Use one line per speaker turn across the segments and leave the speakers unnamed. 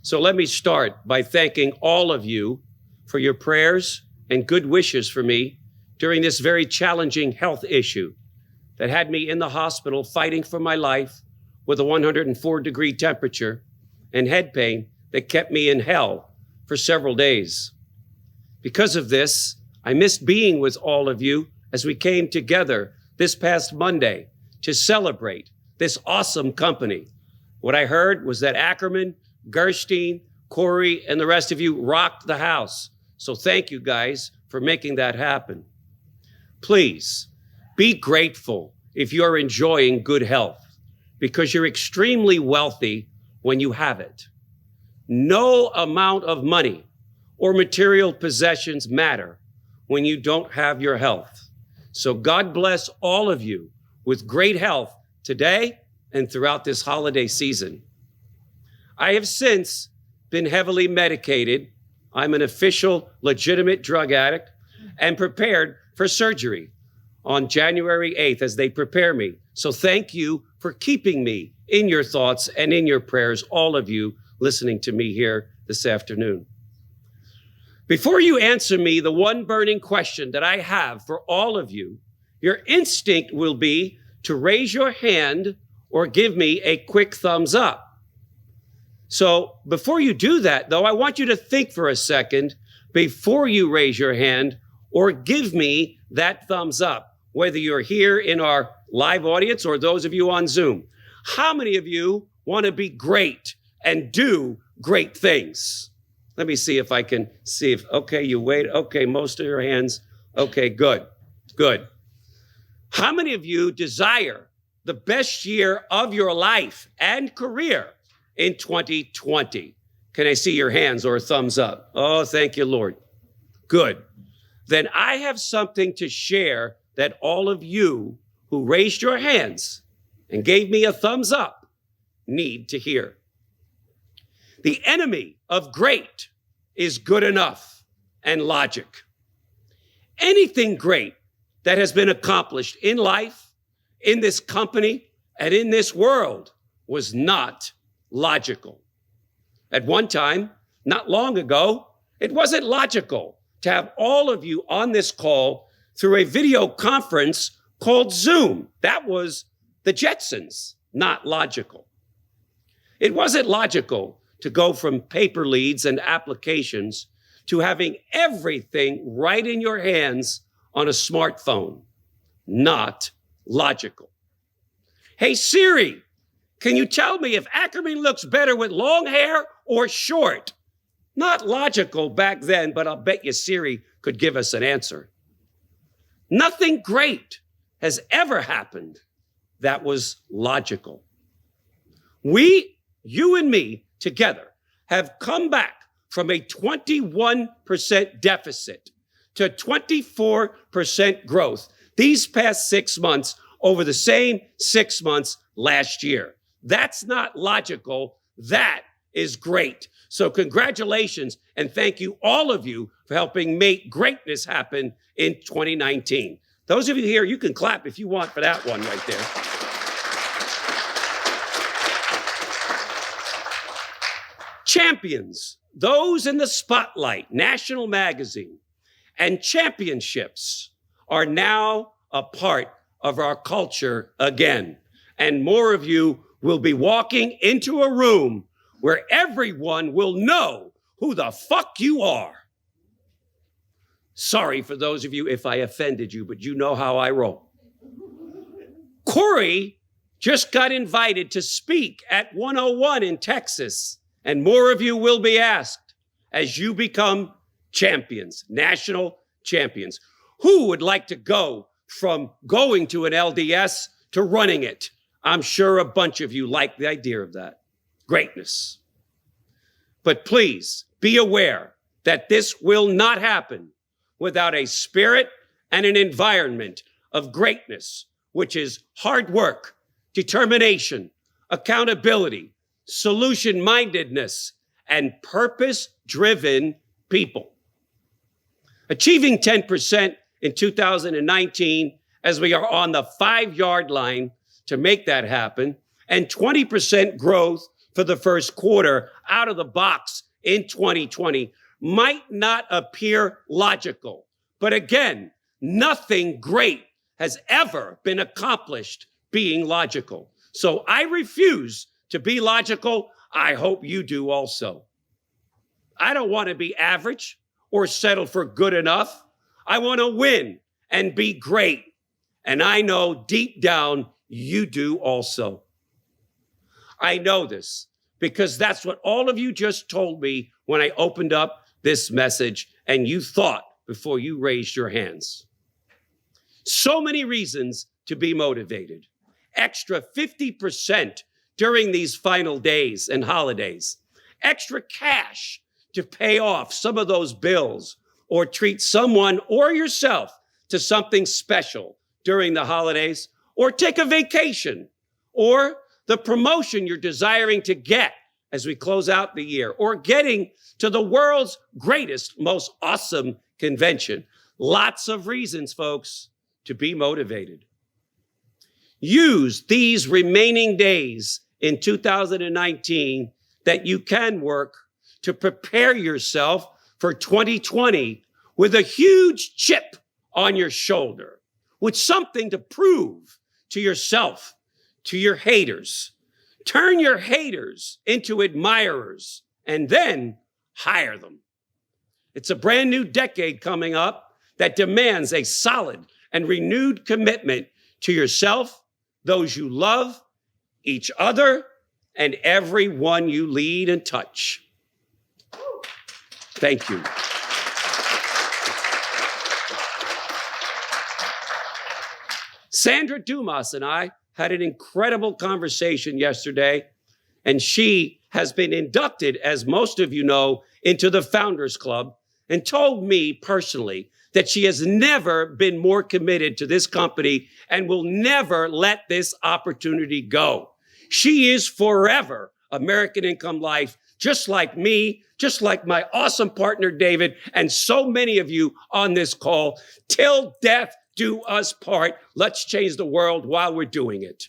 So let me start by thanking all of you for your prayers and good wishes for me during this very challenging health issue that had me in the hospital fighting for my life with a 104-degree temperature and head pain that kept me in hell for several days. Because of this, I missed being with all of you as we came together this past Monday to celebrate this awesome company. What I heard was that Ackerman, Gerstein, Corey, and the rest of you rocked the house. So thank you guys for making that happen. Please be grateful if you're enjoying good health, because you're extremely wealthy when you have it. No amount of money or material possessions matter when you don't have your health. So God bless all of you with great health today and throughout this holiday season. I have since been heavily medicated. I'm an official, legitimate drug addict and prepared for surgery on January 8th as they prepare me. So thank you for keeping me in your thoughts and in your prayers, all of you listening to me here this afternoon. Before you answer me the one burning question that I have for all of you, your instinct will be to raise your hand or give me a quick thumbs up. So before you do that, though, I want you to think for a second before you raise your hand or give me that thumbs up, whether you're here in our live audience or those of you on Zoom. How many of you want to be great and do great things? Let me see if I can see if, okay, you wait. Okay, most of your hands. Okay, good. How many of you desire the best year of your life and career in 2020? Can I see your hands or a thumbs up? Oh, thank you, Lord. Good. Then I have something to share that all of you who raised your hands and gave me a thumbs up need to hear. The enemy of great is good enough and logic. Anything great that has been accomplished in life, in this company, and in this world was not logical. At one time, not long ago, it wasn't logical to have all of you on this call through a video conference called Zoom. That was the Jetsons, not logical. It wasn't logical to go from paper leads and applications to having everything right in your hands on a smartphone. Not logical. Hey, Siri, can you tell me if Ackerman looks better with long hair or short? Not logical back then, but I'll bet you Siri could give us an answer. Nothing great has ever happened that was logical. We, you and me, together, have come back from a 21% deficit to 24% growth these past 6 months over the same 6 months last year. That's not logical. That is great. So congratulations and thank you, all of you, for helping make greatness happen in 2019. Those of you here, you can clap if you want for that one right there. Champions, those in the spotlight, National Magazine, and championships are now a part of our culture again. And more of you will be walking into a room where everyone will know who the fuck you are. Sorry for those of you if I offended you, but you know how I roll. Corey just got invited to speak at 101 in Texas, and more of you will be asked as you become champions, national champions. Who would like to go from going to an LDS to running it? I'm sure a bunch of you like the idea of that. Greatness. But please be aware that this will not happen without a spirit and an environment of greatness, which is hard work, determination, accountability, solution-mindedness, and purpose-driven people. Achieving 10% in 2019, as we are on the 5-yard line to make that happen, and 20% growth for the first quarter out of the box in 2020 might not appear logical. But again, nothing great has ever been accomplished being logical. So I refuse to be logical. I hope you do also. I don't want to be average or settle for good enough. I want to win and be great. And I know deep down you do also. I know this because that's what all of you just told me when I opened up this message and you thought before you raised your hands. So many reasons to be motivated. Extra 50% during these final days and holidays. Extra cash to pay off some of those bills or treat someone or yourself to something special during the holidays, or take a vacation, or the promotion you're desiring to get as we close out the year, or getting to the world's greatest, most awesome convention. Lots of reasons, folks, to be motivated. Use these remaining days in 2019 that you can work to prepare yourself for 2020 with a huge chip on your shoulder, with something to prove to yourself, to your haters. Turn your haters into admirers and then hire them. It's a brand new decade coming up that demands a solid and renewed commitment to yourself, those you love, each other, and everyone you lead and touch. Thank you. Sandra Dumas and I had an incredible conversation yesterday, and she has been inducted, as most of you know, into the Founders Club, and told me personally that she has never been more committed to this company and will never let this opportunity go. She is forever American Income Life, just like me, just like my awesome partner, David, and so many of you on this call. Till death do us part. Let's change the world while we're doing it.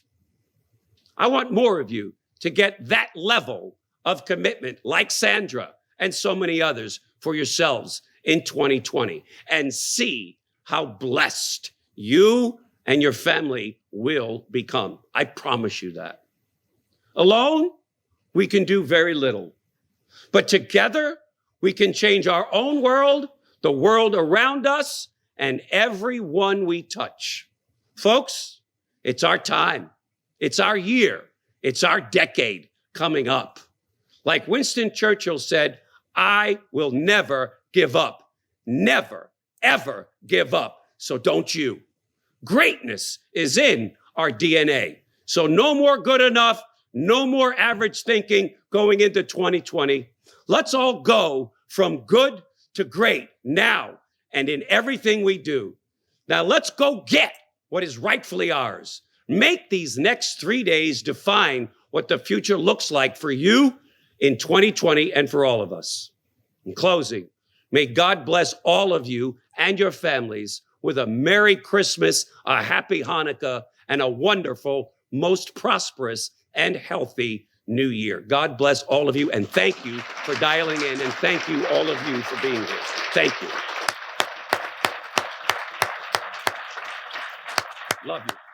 I want more of you to get that level of commitment, like Sandra and so many others, for yourselves in 2020, and see how blessed you and your family will become. I promise you that. Alone, we can do very little. But together, we can change our own world, the world around us, and everyone we touch. Folks, it's our time. It's our year. It's our decade coming up. Like Winston Churchill said, I will never give up. Never, ever give up. So don't you. Greatness is in our DNA. So no more good enough, no more average thinking going into 2020. Let's all go from good to great now and in everything we do. Now let's go get what is rightfully ours. Make these next 3 days define what the future looks like for you in 2020 and for all of us. In closing, may God bless all of you and your families with a Merry Christmas, a Happy Hanukkah, and a wonderful, most prosperous and healthy New Year. God bless all of you, and thank you for dialing in, and thank you, all of you, for being here. Thank you. Love you.